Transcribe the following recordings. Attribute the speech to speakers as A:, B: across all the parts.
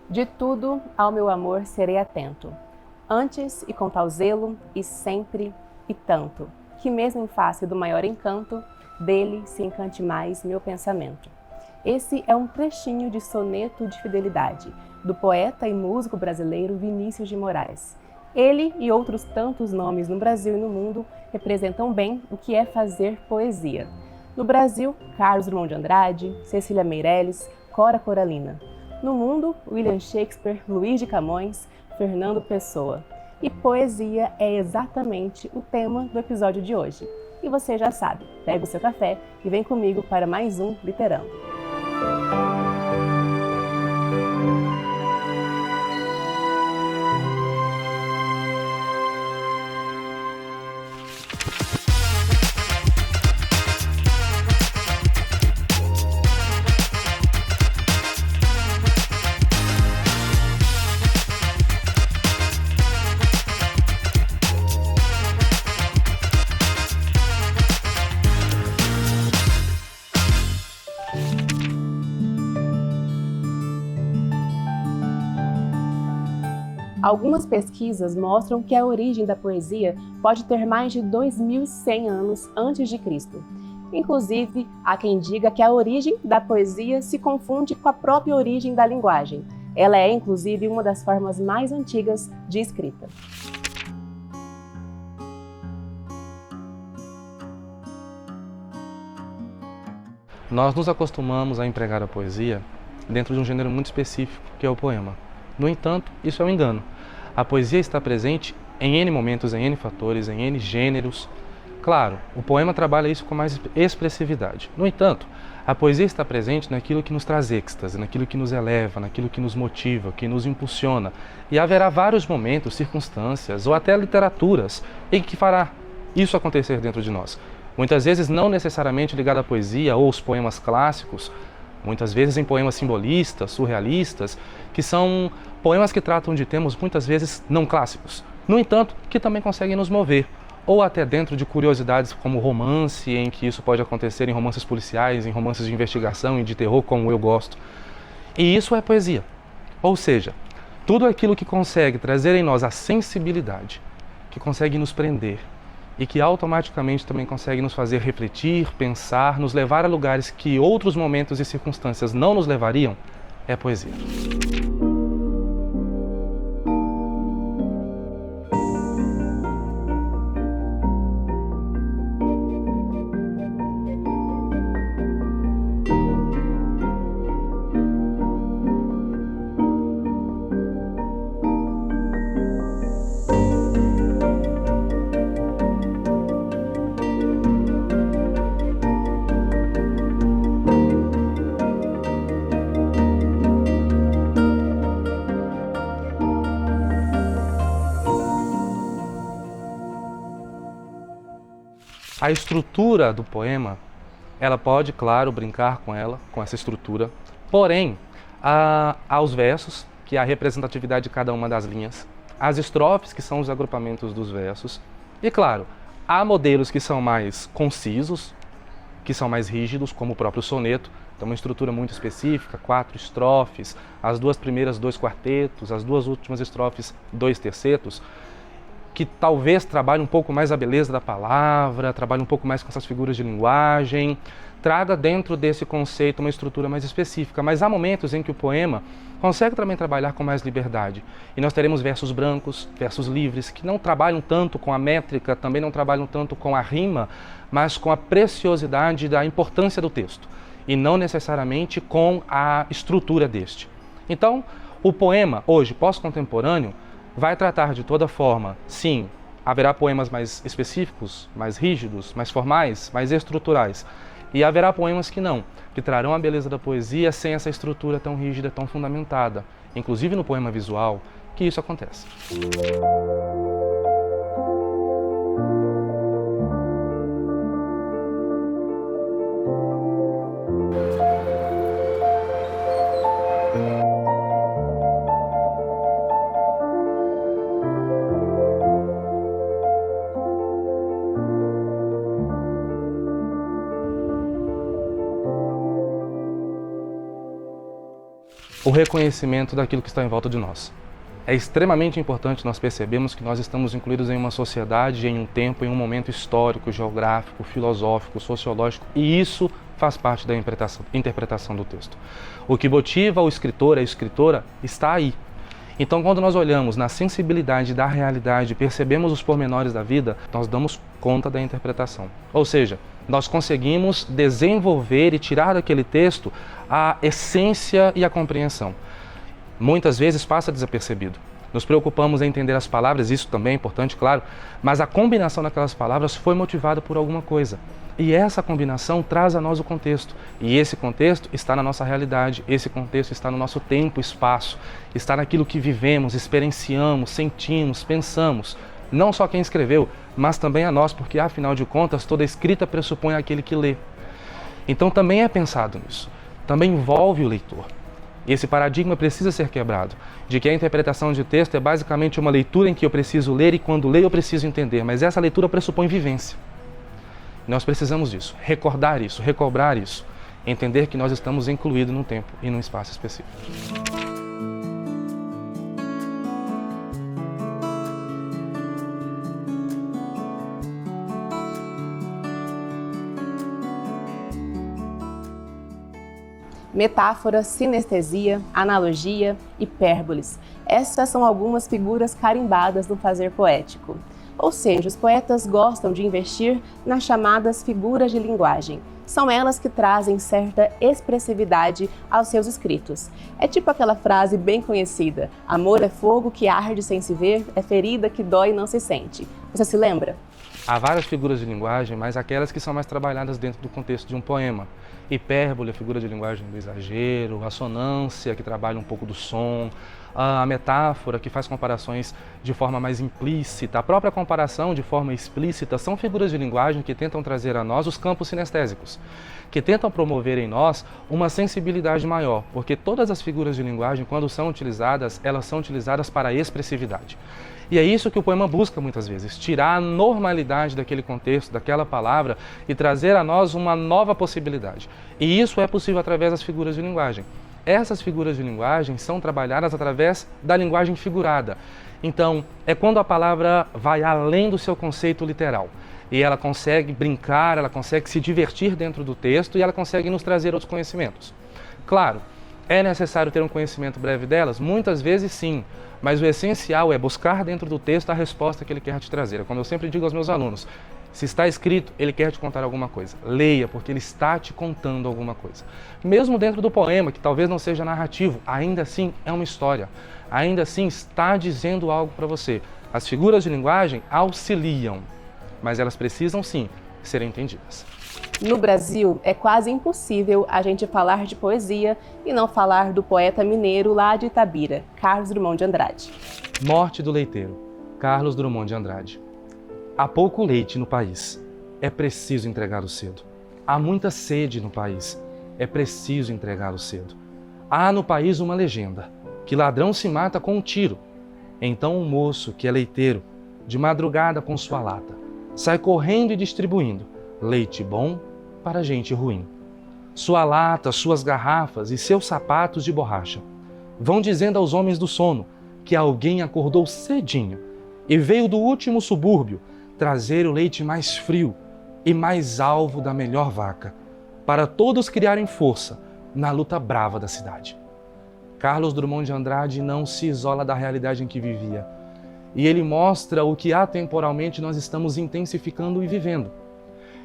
A: De tudo ao meu amor serei atento, antes e com tal zelo, e sempre e tanto, que mesmo em face do maior encanto, dele se encante mais meu pensamento. Esse é um trechinho de soneto de fidelidade, do poeta e músico brasileiro Vinícius de Moraes. Ele e outros tantos nomes no Brasil e no mundo representam bem o que é fazer poesia. No Brasil, Carlos Drummond de Andrade, Cecília Meirelles, Cora Coralina. No mundo, William Shakespeare, Luís de Camões, Fernando Pessoa. E poesia é exatamente o tema do episódio de hoje. E você já sabe, pega o seu café e vem comigo para mais um Literando. Algumas pesquisas mostram que a origem da poesia pode ter mais de 2.100 anos antes de Cristo. Inclusive, há quem diga que a origem da poesia se confunde com a própria origem da linguagem. Ela é, inclusive, uma das formas mais antigas de escrita.
B: Nós nos acostumamos a empregar a poesia dentro de um gênero muito específico, que é o poema. No entanto, isso é um engano. A poesia está presente em N momentos, em N fatores, em N gêneros. Claro, o poema trabalha isso com mais expressividade. No entanto, a poesia está presente naquilo que nos traz êxtase, naquilo que nos eleva, naquilo que nos motiva, que nos impulsiona. E haverá vários momentos, circunstâncias ou até literaturas em que fará isso acontecer dentro de nós. Muitas vezes não necessariamente ligado à poesia ou aos poemas clássicos, muitas vezes em poemas simbolistas, surrealistas, que são poemas que tratam de temas muitas vezes não clássicos, no entanto, que também conseguem nos mover, ou até dentro de curiosidades como romance, em que isso pode acontecer em romances policiais, em romances de investigação e de terror, como eu gosto. E isso é poesia. Ou seja, tudo aquilo que consegue trazer em nós a sensibilidade, que consegue nos prender, e que automaticamente também consegue nos fazer refletir, pensar, nos levar a lugares que outros momentos e circunstâncias não nos levariam, é poesia. A estrutura do poema, ela pode, claro, brincar com essa estrutura, porém, há os versos, que é a representatividade de cada uma das linhas, as estrofes, que são os agrupamentos dos versos, e, claro, há modelos que são mais concisos, que são mais rígidos, como o próprio soneto, então uma estrutura muito específica, 4 estrofes, as duas primeiras 2 quartetos, as duas últimas estrofes 2 tercetos, que talvez trabalhe um pouco mais a beleza da palavra, trabalhe um pouco mais com essas figuras de linguagem, traga dentro desse conceito uma estrutura mais específica, mas há momentos em que o poema consegue também trabalhar com mais liberdade. E nós teremos versos brancos, versos livres, que não trabalham tanto com a métrica, também não trabalham tanto com a rima, mas com a preciosidade da importância do texto, e não necessariamente com a estrutura deste. Então, o poema, hoje, pós-contemporâneo, vai tratar de toda forma, sim, haverá poemas mais específicos, mais rígidos, mais formais, mais estruturais. E haverá poemas que não, que trarão a beleza da poesia sem essa estrutura tão rígida, tão fundamentada. Inclusive no poema visual, que isso acontece. O reconhecimento daquilo que está em volta de nós. É extremamente importante nós percebermos que nós estamos incluídos em uma sociedade, em um tempo, em um momento histórico, geográfico, filosófico, sociológico, e isso faz parte da interpretação do texto. O que motiva o escritor, a escritora, está aí. Então, quando nós olhamos na sensibilidade da realidade, percebemos os pormenores da vida, nós damos conta da interpretação. Ou seja, nós conseguimos desenvolver e tirar daquele texto a essência e a compreensão. Muitas vezes passa desapercebido. Nos preocupamos em entender as palavras, isso também é importante, claro, mas a combinação daquelas palavras foi motivada por alguma coisa. E essa combinação traz a nós o contexto. E esse contexto está na nossa realidade, esse contexto está no nosso tempo, espaço, está naquilo que vivemos, experienciamos, sentimos, pensamos. Não só quem escreveu, mas também a nós, porque afinal de contas toda escrita pressupõe aquele que lê. Então também é pensado nisso, também envolve o leitor. E esse paradigma precisa ser quebrado, de que a interpretação de texto é basicamente uma leitura em que eu preciso ler e quando leio eu preciso entender, mas essa leitura pressupõe vivência. Nós precisamos disso, recordar isso, recobrar isso, entender que nós estamos incluídos num tempo e num espaço específico.
A: Metáfora, sinestesia, analogia, hipérboles. Essas são algumas figuras carimbadas no fazer poético. Ou seja, os poetas gostam de investir nas chamadas figuras de linguagem. São elas que trazem certa expressividade aos seus escritos. É tipo aquela frase bem conhecida: amor é fogo que arde sem se ver, é ferida que dói e não se sente. Você se lembra?
B: Há várias figuras de linguagem, mas aquelas que são mais trabalhadas dentro do contexto de um poema. Hipérbole, a figura de linguagem do exagero, a sonância, que trabalha um pouco do som, a metáfora, que faz comparações de forma mais implícita, a própria comparação de forma explícita, são figuras de linguagem que tentam trazer a nós os campos sinestésicos, que tentam promover em nós uma sensibilidade maior, porque todas as figuras de linguagem, quando são utilizadas, elas são utilizadas para a expressividade. E é isso que o poema busca muitas vezes, tirar a normalidade daquele contexto, daquela palavra e trazer a nós uma nova possibilidade. E isso é possível através das figuras de linguagem. Essas figuras de linguagem são trabalhadas através da linguagem figurada. Então, é quando a palavra vai além do seu conceito literal. E ela consegue brincar, ela consegue se divertir dentro do texto e ela consegue nos trazer outros conhecimentos. Claro, é necessário ter um conhecimento breve delas? Muitas vezes sim, mas o essencial é buscar dentro do texto a resposta que ele quer te trazer. Como eu sempre digo aos meus alunos, se está escrito, ele quer te contar alguma coisa. Leia, porque ele está te contando alguma coisa. Mesmo dentro do poema, que talvez não seja narrativo, ainda assim é uma história. Ainda assim está dizendo algo para você. As figuras de linguagem auxiliam, mas elas precisam sim ser entendidas.
A: No Brasil, é quase impossível a gente falar de poesia e não falar do poeta mineiro lá de Itabira, Carlos Drummond de Andrade.
B: Morte do leiteiro, Carlos Drummond de Andrade. Há pouco leite no país, é preciso entregá-lo cedo. Há muita sede no país, é preciso entregá-lo cedo. Há no país uma legenda, que ladrão se mata com um tiro. Então um moço, que é leiteiro, de madrugada com sua lata, sai correndo e distribuindo leite bom para gente ruim. Sua lata, suas garrafas e seus sapatos de borracha vão dizendo aos homens do sono que alguém acordou cedinho e veio do último subúrbio trazer o leite mais frio e mais alvo da melhor vaca, para todos criarem força na luta brava da cidade. Carlos Drummond de Andrade não se isola da realidade em que vivia, e ele mostra o que atemporalmente nós estamos intensificando e vivendo.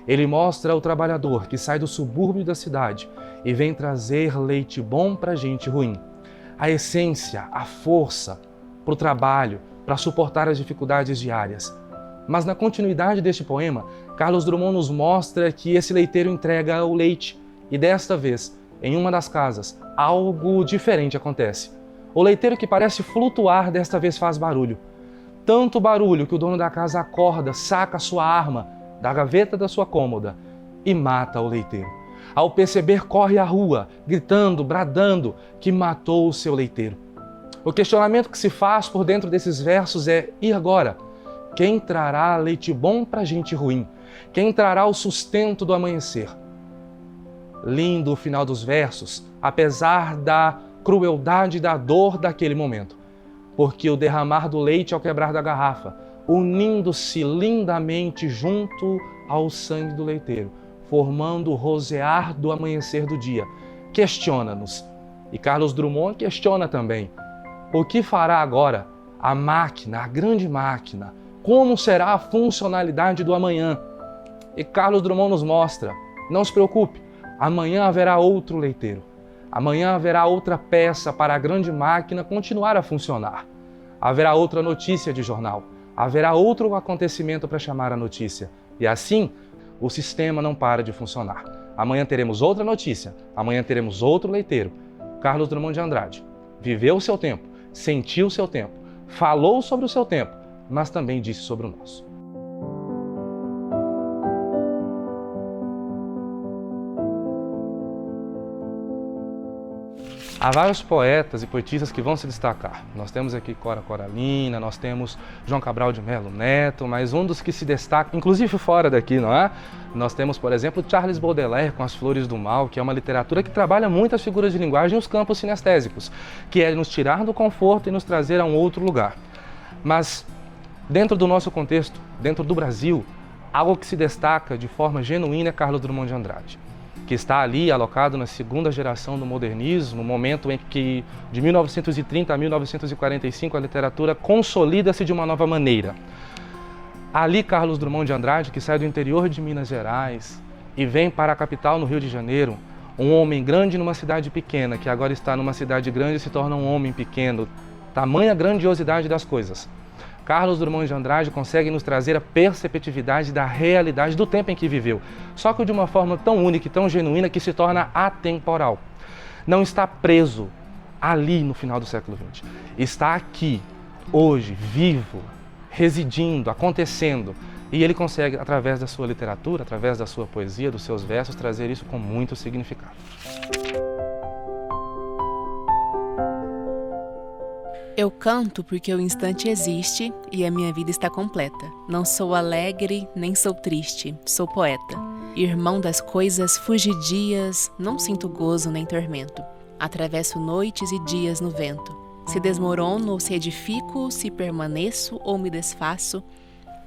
B: Ele mostra o trabalhador que sai do subúrbio da cidade e vem trazer leite bom para gente ruim. A essência, a força para o trabalho, para suportar as dificuldades diárias. Mas na continuidade deste poema, Carlos Drummond nos mostra que esse leiteiro entrega o leite e desta vez, em uma das casas, algo diferente acontece. O leiteiro que parece flutuar desta vez faz barulho. Tanto barulho que o dono da casa acorda, saca sua arma da gaveta da sua cômoda e mata o leiteiro. Ao perceber, corre à rua, gritando, bradando que matou o seu leiteiro. O questionamento que se faz por dentro desses versos é: e agora? Quem trará leite bom para gente ruim? Quem trará o sustento do amanhecer? Lindo o final dos versos, apesar da crueldade da dor daquele momento. Porque o derramar do leite ao quebrar da garrafa, unindo-se lindamente junto ao sangue do leiteiro, formando o rosear do amanhecer do dia, questiona-nos. E Carlos Drummond questiona também: o que fará agora a máquina, a grande máquina? Como será a funcionalidade do amanhã? E Carlos Drummond nos mostra: não se preocupe, amanhã haverá outro leiteiro. Amanhã haverá outra peça para a grande máquina continuar a funcionar. Haverá outra notícia de jornal. Haverá outro acontecimento para chamar a notícia. E assim, o sistema não para de funcionar. Amanhã teremos outra notícia. Amanhã teremos outro leiteiro. Carlos Drummond de Andrade viveu o seu tempo, sentiu o seu tempo, falou sobre o seu tempo, mas também disse sobre o nosso. Há vários poetas e poetistas que vão se destacar. Nós temos aqui Cora Coralina, nós temos João Cabral de Melo Neto, mas um dos que se destaca, inclusive fora daqui, não é? Nós temos, por exemplo, Charles Baudelaire com As Flores do Mal, que é uma literatura que trabalha muito as figuras de linguagem e os campos sinestésicos, que é nos tirar do conforto e nos trazer a um outro lugar. Mas, dentro do nosso contexto, dentro do Brasil, algo que se destaca de forma genuína é Carlos Drummond de Andrade, que está ali alocado na segunda geração do modernismo, momento em que, de 1930 a 1945, a literatura consolida-se de uma nova maneira. Ali, Carlos Drummond de Andrade, que sai do interior de Minas Gerais e vem para a capital, no Rio de Janeiro, um homem grande numa cidade pequena, que agora está numa cidade grande e se torna um homem pequeno. Tamanha grandiosidade das coisas. Carlos Drummond de Andrade consegue nos trazer a perceptividade da realidade do tempo em que viveu, só que de uma forma tão única e tão genuína que se torna atemporal. Não está preso ali no final do século XX. Está aqui, hoje, vivo, residindo, acontecendo. E ele consegue, através da sua literatura, através da sua poesia, dos seus versos, trazer isso com muito significado.
A: Eu canto porque o instante existe e a minha vida está completa. Não sou alegre, nem sou triste, sou poeta. Irmão das coisas fugidias, não sinto gozo nem tormento. Atravesso noites e dias no vento. Se desmorono ou se edifico, se permaneço ou me desfaço.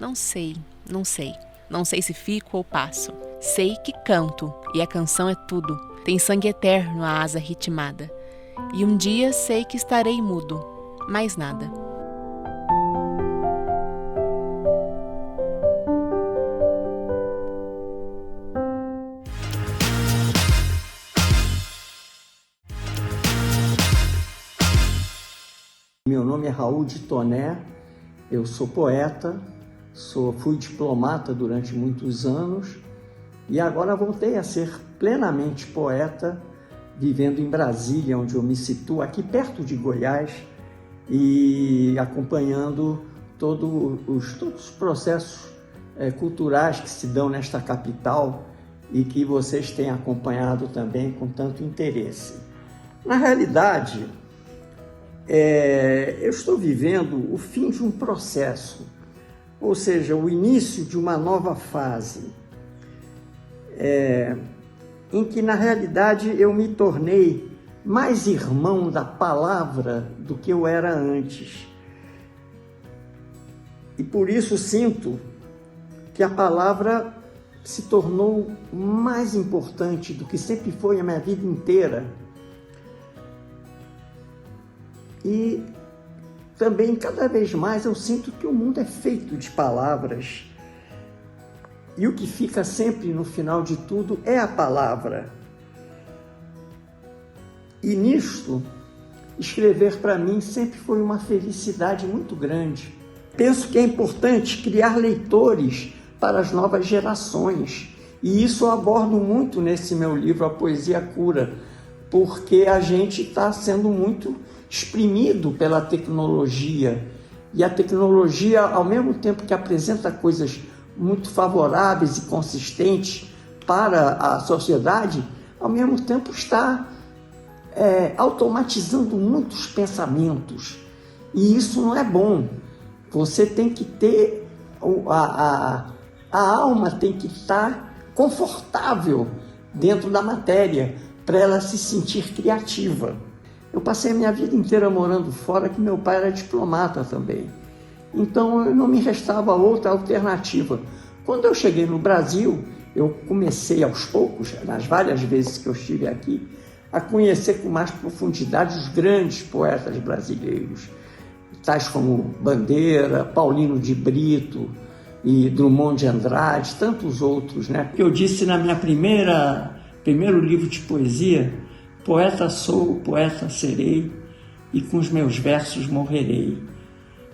A: Não sei, não sei. Não sei se fico ou passo. Sei que canto e a canção é tudo. Tem sangue eterno a asa ritmada. E um dia sei que estarei mudo. Mais nada.
C: Meu nome é Raul de Toné, eu sou poeta, fui diplomata durante muitos anos e agora voltei a ser plenamente poeta, vivendo em Brasília, onde eu me situo, aqui perto de Goiás, e acompanhando todos os processos culturais que se dão nesta capital e que vocês têm acompanhado também com tanto interesse. Na realidade, eu estou vivendo o fim de um processo, ou seja, o início de uma nova fase, em que, na realidade, eu me tornei mais irmão da palavra do que eu era antes. E por isso sinto que a palavra se tornou mais importante do que sempre foi a minha vida inteira. E também, cada vez mais, eu sinto que o mundo é feito de palavras. E o que fica sempre no final de tudo é a palavra. E nisto, escrever para mim sempre foi uma felicidade muito grande. Penso que é importante criar leitores para as novas gerações. E isso eu abordo muito nesse meu livro, A Poesia Cura, porque a gente está sendo muito exprimido pela tecnologia. E a tecnologia, ao mesmo tempo que apresenta coisas muito favoráveis e consistentes para a sociedade, ao mesmo tempo está automatizando muitos pensamentos. E isso não é bom. Você tem que ter, a alma tem que estar confortável dentro da matéria para ela se sentir criativa. Eu passei a minha vida inteira morando fora, que meu pai era diplomata também. Então não me restava outra alternativa. Quando eu cheguei no Brasil, eu comecei aos poucos, nas várias vezes que eu estive aqui, a conhecer com mais profundidade os grandes poetas brasileiros, tais como Bandeira, Paulino de Brito e Drummond de Andrade, tantos outros, né? Eu disse na minha primeiro livro de poesia: poeta sou, poeta serei, e com os meus versos morrerei.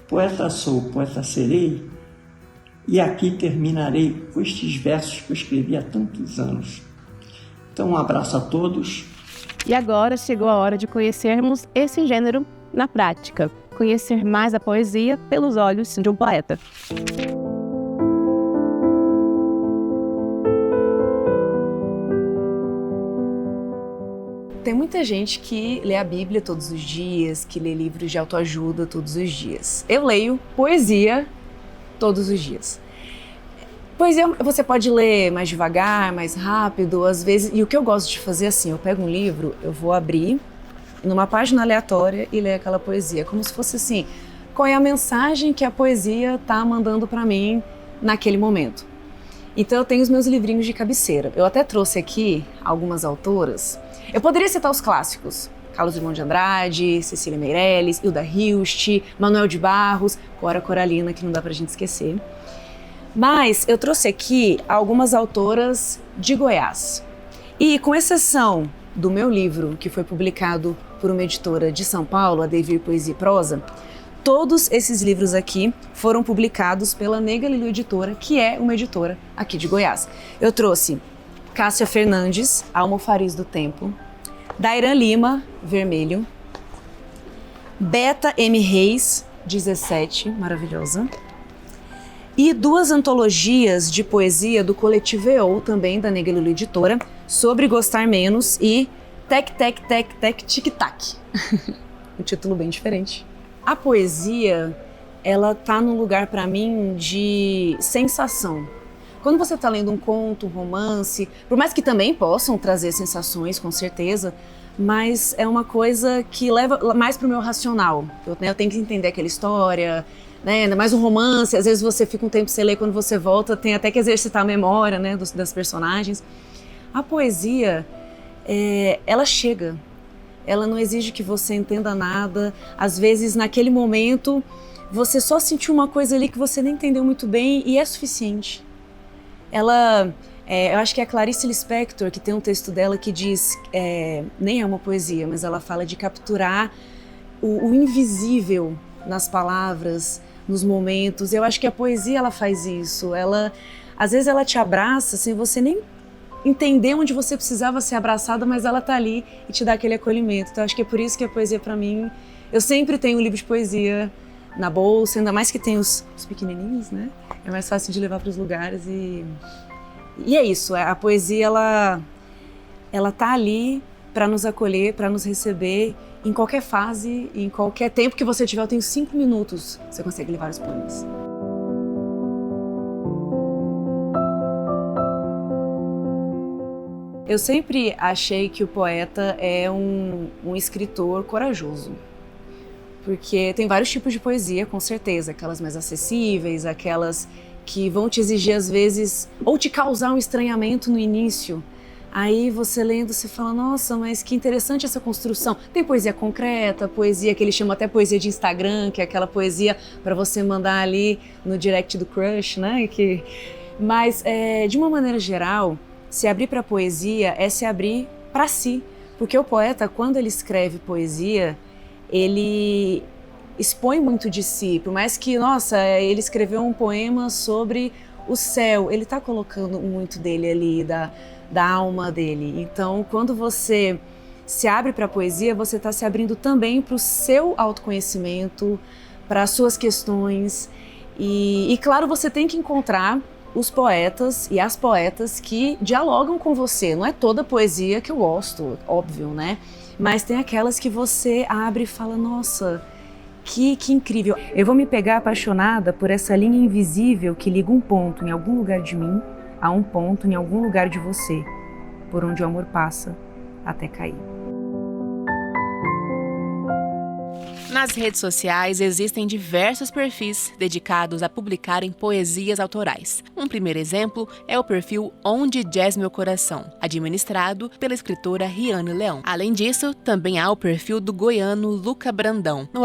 C: Poeta sou, poeta serei, e aqui terminarei com estes versos que eu escrevi há tantos anos. Então, um abraço a todos.
A: E agora chegou a hora de conhecermos esse gênero na prática, conhecer mais a poesia pelos olhos de um poeta.
D: Tem muita gente que lê a Bíblia todos os dias, que lê livros de autoajuda todos os dias. Eu leio poesia todos os dias. Poesia você pode ler mais devagar, mais rápido, às vezes. E o que eu gosto de fazer assim, eu pego um livro, eu vou abrir numa página aleatória e ler aquela poesia, como se fosse assim, qual é a mensagem que a poesia está mandando para mim naquele momento. Então eu tenho os meus livrinhos de cabeceira. Eu até trouxe aqui algumas autoras. Eu poderia citar os clássicos: Carlos Drummond de Andrade, Cecília Meirelles, Hilda Hilst, Manuel de Barros, Cora Coralina, que não dá pra gente esquecer. Mas eu trouxe aqui algumas autoras de Goiás. E com exceção do meu livro, que foi publicado por uma editora de São Paulo, a Devir Poesia e Prosa, todos esses livros aqui foram publicados pela Nega Lilo Editora, que é uma editora aqui de Goiás. Eu trouxe Cássia Fernandes, Almofariz do Tempo, Dairan Lima, Vermelho, Beta M. Reis, 17, maravilhosa, e duas antologias de poesia do coletivo EO, também da Nega Lilo Editora, Sobre Gostar Menos e Tec Tec Tec Tec Tic Tac. Um título bem diferente. A poesia, ela tá num lugar para mim de sensação. Quando você está lendo um conto, um romance, por mais que também possam trazer sensações, com certeza, mas é uma coisa que leva mais para o meu racional. Eu tenho que entender aquela história, né? Ainda mais um romance, às vezes você fica um tempo sem ler, quando você volta tem até que exercitar a memória, né, das personagens. A poesia, ela chega, ela não exige que você entenda nada. Às vezes, naquele momento, você só sentiu uma coisa ali que você nem entendeu muito bem e é suficiente. Eu acho que é a Clarice Lispector, que tem um texto dela que diz, nem é uma poesia, mas ela fala de capturar o invisível nas palavras, nos momentos. Eu acho que a poesia, ela faz isso. Às vezes ela te abraça sem você nem entender onde você precisava ser abraçada, mas ela tá ali e te dá aquele acolhimento. Então acho que é por isso que a poesia, para mim, eu sempre tenho um livro de poesia na bolsa, ainda mais que tem os pequenininhos, né? É mais fácil de levar para os lugares e é isso. A poesia, ela tá ali para nos acolher, para nos receber em qualquer fase, em qualquer tempo que você tiver. Eu tenho 5 minutos, você consegue ler vários poemas. Eu sempre achei que o poeta é um escritor corajoso, porque tem vários tipos de poesia, com certeza, aquelas mais acessíveis, aquelas que vão te exigir às vezes, ou te causar um estranhamento no início. Aí você lendo, você fala, nossa, mas que interessante essa construção. Tem poesia concreta, poesia que eles chamam até poesia de Instagram, que é aquela poesia para você mandar ali no direct do crush, né? Mas, de uma maneira geral, se abrir para a poesia é se abrir para si. Porque o poeta, quando ele escreve poesia, ele expõe muito de si. Por mais que, nossa, ele escreveu um poema sobre o céu, ele está colocando muito dele ali, da alma dele. Então, quando você se abre para a poesia, você está se abrindo também para o seu autoconhecimento, para as suas questões. E, claro, você tem que encontrar os poetas e as poetas que dialogam com você. Não é toda poesia que eu gosto, óbvio, né? Mas tem aquelas que você abre e fala, nossa, que incrível. Eu vou me pegar apaixonada por essa linha invisível que liga um ponto em algum lugar de mim a um ponto em algum lugar de você, por onde o amor passa até cair.
A: Nas redes sociais existem diversos perfis dedicados a publicarem poesias autorais. Um primeiro exemplo é o perfil Onde Jazz Meu Coração, administrado pela escritora Riane Leão. Além disso, também há o perfil do goiano Luca Brandão, no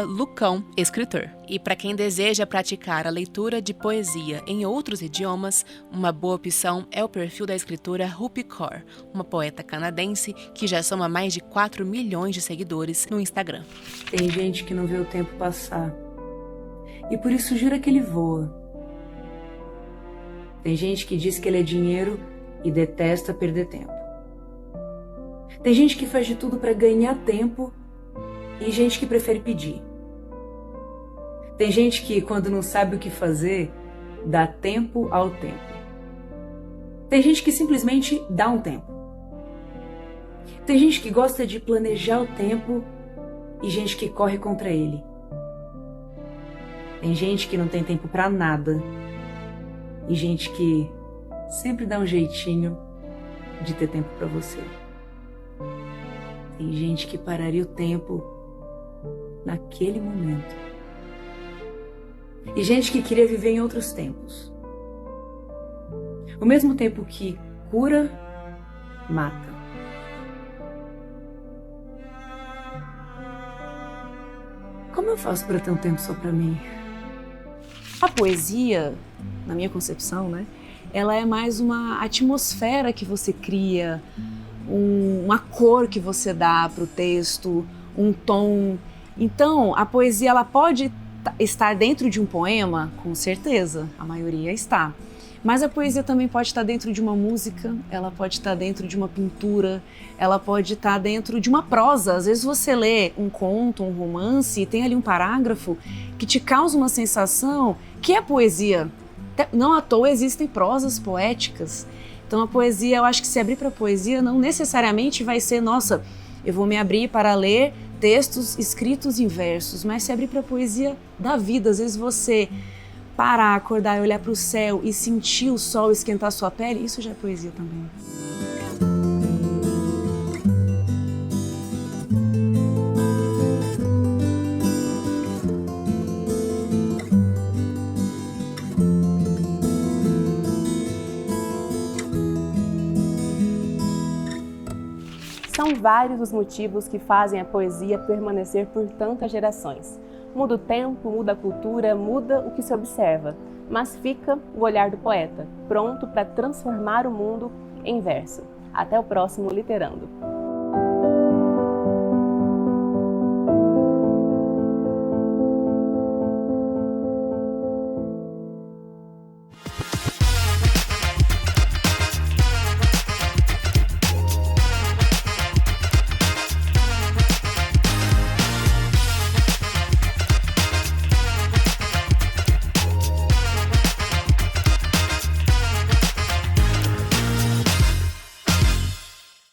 A: @Lucão Escritor. E para quem deseja praticar a leitura de poesia em outros idiomas, uma boa opção é o perfil da escritora Rupi Kaur, uma poeta canadense que já soma mais de 4 milhões de seguidores no Instagram.
D: Tem gente que não vê o tempo passar e por isso jura que ele voa. Tem gente que diz que ele é dinheiro e detesta perder tempo. Tem gente que faz de tudo para ganhar tempo e gente que prefere pedir. Tem gente que, quando não sabe o que fazer, dá tempo ao tempo. Tem gente que simplesmente dá um tempo. Tem gente que gosta de planejar o tempo e gente que corre contra ele. Tem gente que não tem tempo pra nada e gente que sempre dá um jeitinho de ter tempo pra você. Tem gente que pararia o tempo naquele momento. E gente que queria viver em outros tempos. O mesmo tempo que cura, mata. Como eu faço para ter um tempo só para mim? A poesia, na minha concepção, né? Ela é mais uma atmosfera que você cria, uma cor que você dá para o texto, um tom. Então, a poesia ela pode estar dentro de um poema, com certeza, a maioria está. Mas a poesia também pode estar dentro de uma música, ela pode estar dentro de uma pintura, ela pode estar dentro de uma prosa. Às vezes você lê um conto, um romance e tem ali um parágrafo que te causa uma sensação que é poesia. Não à toa existem prosas poéticas. Então a poesia, eu acho que se abrir para a poesia não necessariamente vai ser, nossa, eu vou me abrir para ler textos escritos em versos, mas se abrir para a poesia da vida. Às vezes você parar, acordar e olhar para o céu e sentir o sol esquentar sua pele, isso já é poesia também.
A: São vários os motivos que fazem a poesia permanecer por tantas gerações. Muda o tempo, muda a cultura, muda o que se observa, mas fica o olhar do poeta, pronto para transformar o mundo em verso. Até o próximo Literando.